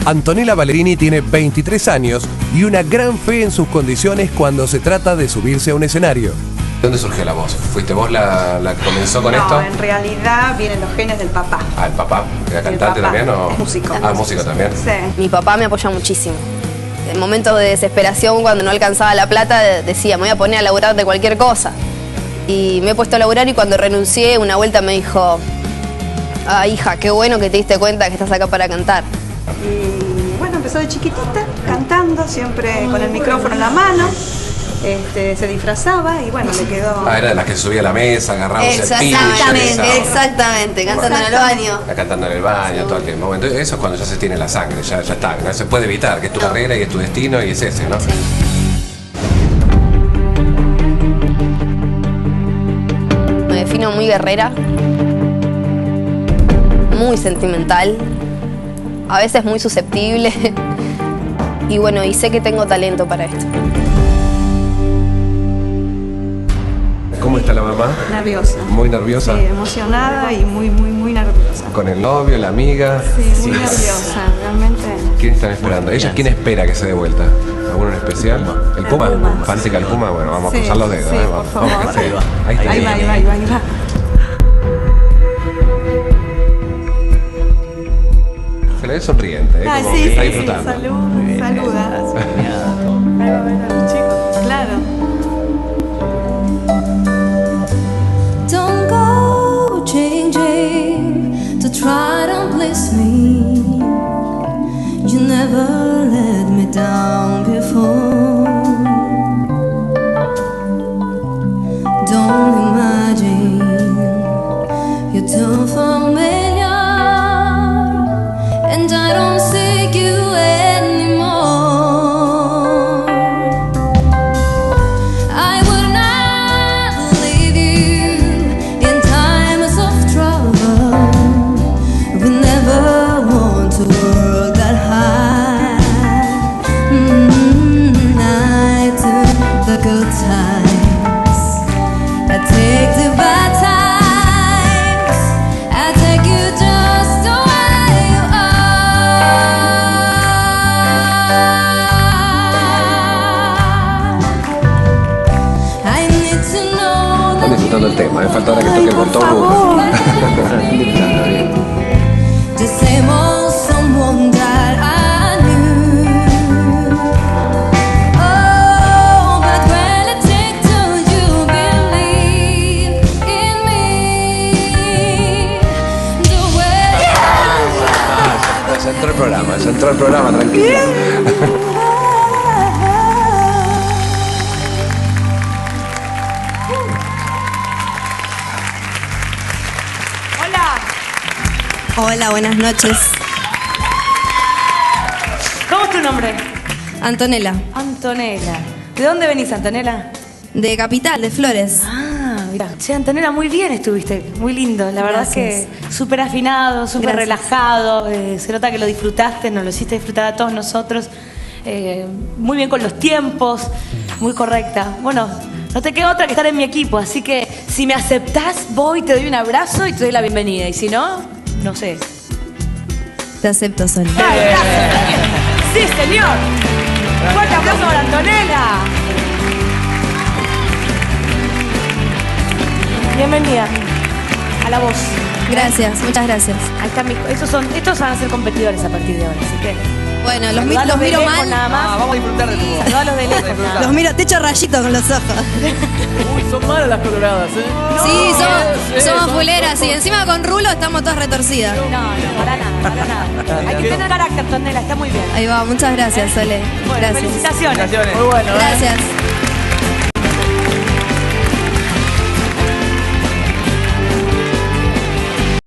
Antonella Ballerini tiene 23 años y una gran fe en sus condiciones cuando se trata de subirse a un escenario. ¿De dónde surgió la voz? ¿Fuiste vos la que comenzó con esto? No, en realidad vienen los genes del papá. Ah, ¿el papá? ¿Era cantante también o...? Es músico. Ah, músico también. Sí. Mi papá me apoya muchísimo. En momentos de desesperación, cuando no alcanzaba la plata, decía, me voy a poner a laburar de cualquier cosa. Y me he puesto a laburar y cuando renuncié, una vuelta me dijo, ah, hija, qué bueno que te diste cuenta que estás acá para cantar. Y bueno, empezó de chiquitita, cantando, siempre con el micrófono en la mano. Se disfrazaba y bueno, le quedó... Ah, era de las que se subía a la mesa, agarraba un cepillo. Exactamente, cantando en el baño. Cantando en el baño todo el tiempo. Bueno, entonces eso es cuando ya se tiene la sangre, ya está, no se puede evitar, que es tu carrera y es tu destino y es ese, ¿no? Sí. Me defino muy guerrera, muy sentimental, a veces muy susceptible y bueno, y sé que tengo talento para esto. ¿Cómo está la mamá? Nerviosa. ¿Muy nerviosa? Sí, emocionada y muy nerviosa. ¿Con el novio, la amiga? Sí, muy nerviosa, realmente. ¿Quién están esperando? ¿Ella quién espera que se dé vuelta? ¿Alguno en especial? ¿El Puma? Puma. ¿Fantica el Puma? Bueno, vamos a Sí, cruzar los dedos. sí, Vamos, por favor. vamos que sí. Ahí está. Ahí va. Se le ve sonriente, Ah, como sí, que está sí, disfrutando. saluda. Ahí va a ver a los chicos. Claro. Don't go changing to try to please me. You never let me down before. Don't imagine you're too familiar, and I don't see you anymore. I will not leave you in times of trouble. We never want to work that hard. I took the good times, I take the bad times, I take you just the way you are. I need to know Están that disfrutando el tema, falta ahora que toque el Por botón. favor. the same old someone that I knew. Oh, but when I take to you believe in me, the way Ya entró el programa, tranquila. Hola, buenas noches. ¿Cómo es tu nombre? Antonella, Antonella. ¿De dónde venís, Antonella? de Capital, de Flores. Ah, mira. Che, Antonella, muy bien estuviste. Muy lindo. La verdad es que súper afinado, súper Gracias. relajado. Se nota que lo disfrutaste, nos lo hiciste disfrutar a todos nosotros. Muy bien con los tiempos, muy correcta. Bueno, no te queda otra que estar en mi equipo, así que si me aceptás, voy, te doy un abrazo y te doy la bienvenida. Y si no, no sé. Te acepto, Sol. ¡Ay, gracias! ¡Sí, señor! ¡Fuerte aplauso para Antonella! Bienvenida a la voz. Gracias, muchas gracias. Ahí están estos van a ser competidores a partir de ahora, así que... Bueno, los saludalos de miro lejos mal. nada más. Vamos a disfrutar de tu voz. Saludalos de lejos nada más. Los miro, te echo rayitos con los ojos. Uy, son malas las coloradas, ¿eh? Sí, sí, somos son- fuleras y encima con rulo estamos todas retorcidas. No, para nada. Hay que tener carácter, Antonella, está muy bien. Ahí va, muchas gracias, Sole. Bueno, Gracias. felicitaciones. Felicitaciones. Muy bueno, ¿eh? Gracias.